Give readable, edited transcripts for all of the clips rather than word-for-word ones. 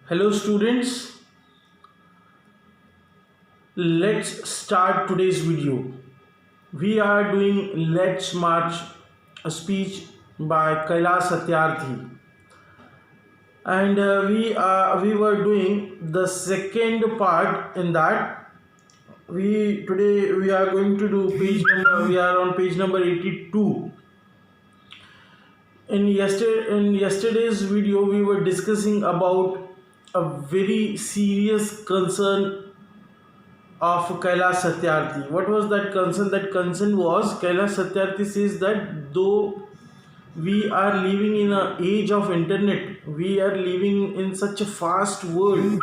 Hello students, let's start today's video. We are doing Let's March, a speech by Kailash Satyarthi, and we were doing the second part in that. We are going to do page number. We are on page number 82. In yesterday's video, we were discussing about a very serious concern of Kailash Satyarthi. What was that concern? That concern was Kailash Satyarthi says that though we are living in an age of internet, we are living in such a fast world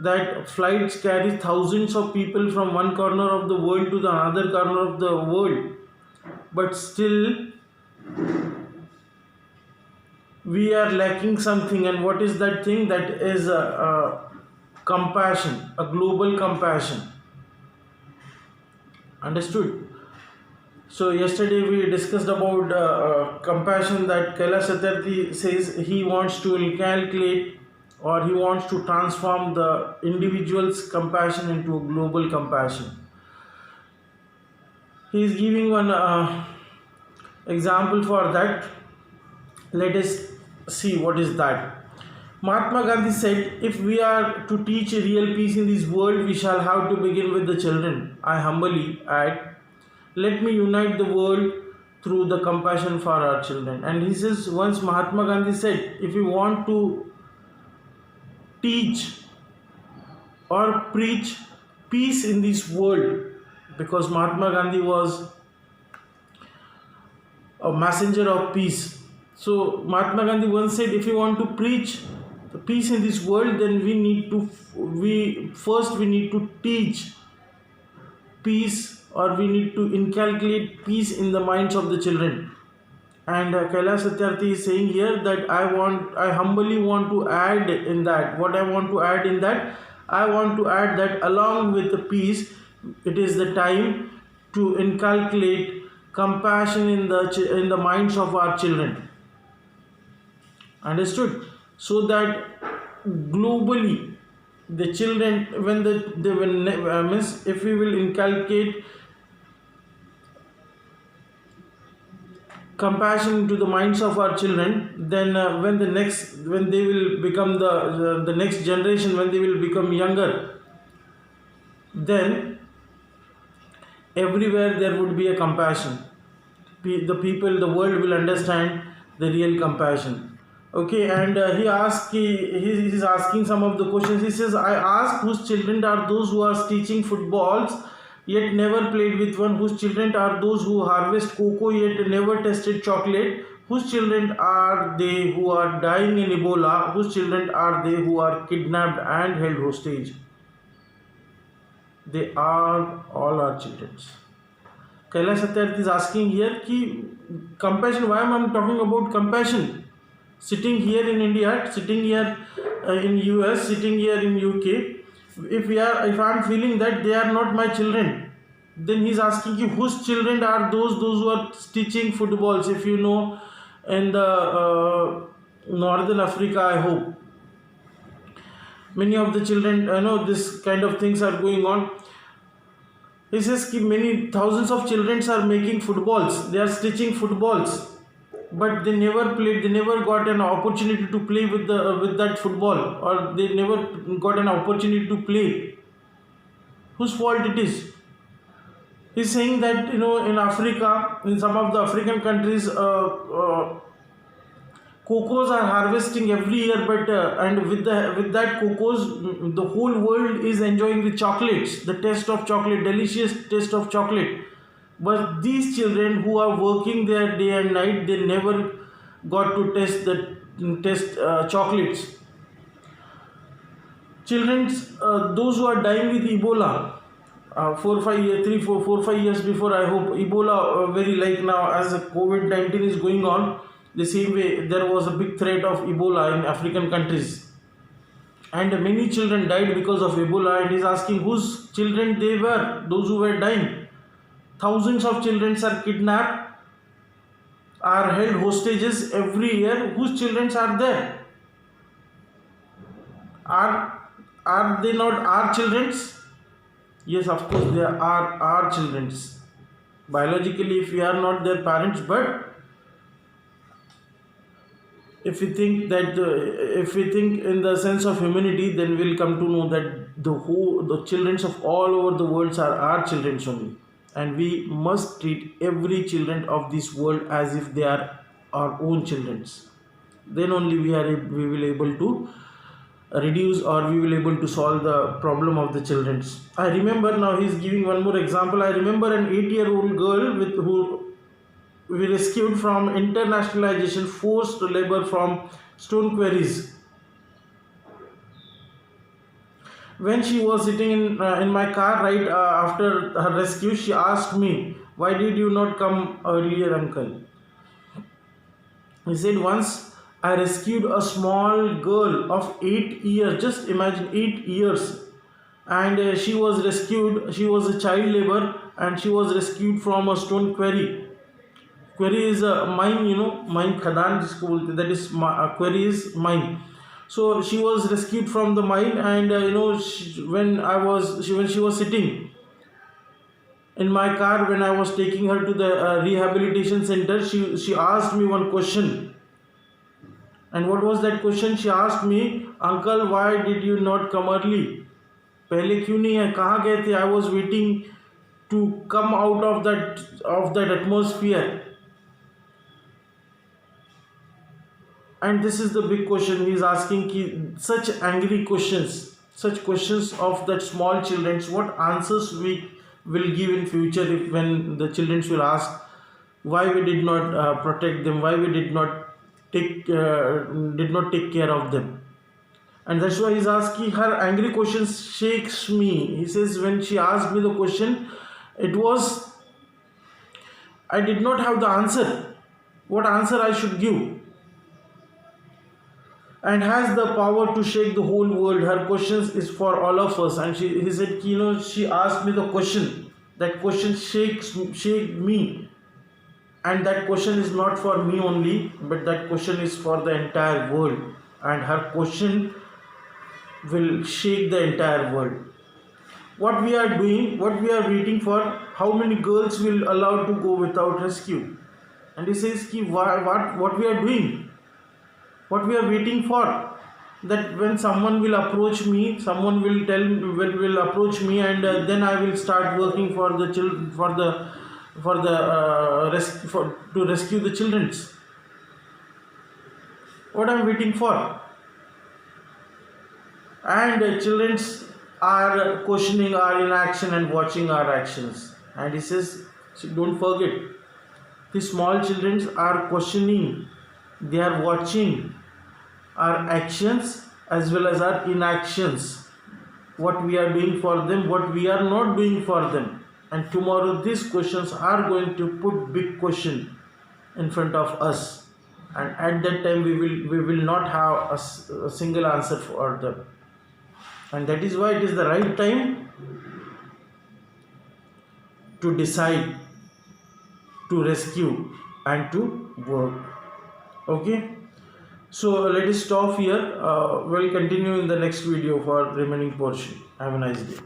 that flights carry thousands of people from one corner of the world to the other corner of the world, but still we are lacking something. And what is that thing? That is compassion, a global compassion. Understood? So yesterday we discussed about compassion, that Kailash Satyarthi says he wants to inculcate or he wants to transform the individual's compassion into a global compassion. He is giving one example for that. Let us see what is that. Mahatma Gandhi said, if we are to teach real peace in this world, we shall have to begin with the children. I humbly add, let me unite the world through the compassion for our children. And he says, once Mahatma Gandhi said, if we want to teach or preach peace in this world, because Mahatma Gandhi was a messenger of peace. So Mahatma Gandhi once said, if you want to preach the peace in this world, then we need to teach peace, or we need to inculcate peace in the minds of the children. And Kailash Satyarthi is saying here that I humbly want to add in that. What I want to add in that? I want to add that along with the peace, it is the time to inculcate compassion in the minds of our children. Understood? So that globally the children, when they will if we will inculcate compassion into the minds of our children, then when they will become the next generation, when they will become younger, then everywhere there would be a compassion. The world will understand the real compassion. Okay, and he's asking some of the questions. He says, I ask, whose children are those who are stitching footballs yet never played with one? Whose children are those who harvest cocoa yet never tasted chocolate? Whose children are they who are dying in Ebola? Whose children are they who are kidnapped and held hostage? They are all our children. Kailash Satyarthi is asking here ki compassion. Why am I talking about compassion? Sitting here in India, sitting here in US, sitting here in UK, if I am feeling that they are not my children, then he's asking you, whose children are those who are stitching footballs? If you know, in the northern Africa, I hope many of the children, this kind of things are going on. He says ki many thousands of children are making footballs, they are stitching footballs, but they never played, they never got an opportunity to play with that football, or they never got an opportunity to play. Whose fault it is? He's saying that in Africa, in some of the African countries, cocos are harvesting every year, but and with that cocos, the whole world is enjoying the chocolates, the taste of chocolate, delicious taste of chocolate. But these children who are working there day and night, they never got to taste chocolates. Children, those who are dying with Ebola, 4 5 years before, I hope, Ebola, very like now as COVID-19 is going on, the same way there was a big threat of Ebola in African countries, and many children died because of Ebola. And he's asking whose children they were, those who were dying. Thousands of children are kidnapped, are held hostages every year. Whose children are there? Are they not our children's? Yes, of course they are our children's. Biologically, if we are not their parents, but if we think in the sense of humanity, then we'll come to know that the children of all over the world are our children only, and we must treat every children of this world as if they are our own children. Then only we will able to reduce, or we will able to solve the problem of the children's. I remember, now he's giving one more example. I remember an 8-year-old girl with who we rescued from internationalization, forced labor from stone quarries. When she was sitting in my car right after her rescue, she asked me, "Why did you not come earlier, uncle?" He said, "Once I rescued a small girl of 8 years, just imagine 8 years, and she was rescued, she was a child labor, and she was rescued from a stone quarry. Quarry is a mine, mine khadan jisko bolte, that is quarry is mine. So she was rescued from the mine, and when she was sitting in my car, when I was taking her to the rehabilitation center, she asked me one question. And what was that question? She asked me, "Uncle, why did you not come early? पहले क्यों नहीं है, कहाँ गए थे? I was waiting to come out of that atmosphere." And this is the big question he is asking, such angry questions, such questions of that small children. What answers we will give in future when the children will ask why we did not protect them, why we did not take care of them. And that's why he's asking, her angry question shakes me. He says, when she asked me the question, I did not have the answer, what answer I should give, and has the power to shake the whole world. Her questions is for all of us. And he said, she asked me the question, that question shake me, and that question is not for me only, but that question is for the entire world, and her question will shake the entire world. What we are doing, what we are waiting for, how many girls will allowed to go without rescue? And he says, what we are doing, what we are waiting for, that when someone will approach me, someone will approach me, and then I will start working for the children, to rescue the children. What I am waiting for? And children are questioning our inaction and watching our actions. And he says, don't forget, the small children are questioning, they are watching our actions as well as our inactions, what we are doing for them, what we are not doing for them. And tomorrow these questions are going to put big question in front of us, and at that time we will not have a single answer for them. And that is why it is the right time to decide to rescue and to work. Okay, so let us stop here. We'll continue in the next video for remaining portion. Have a nice day.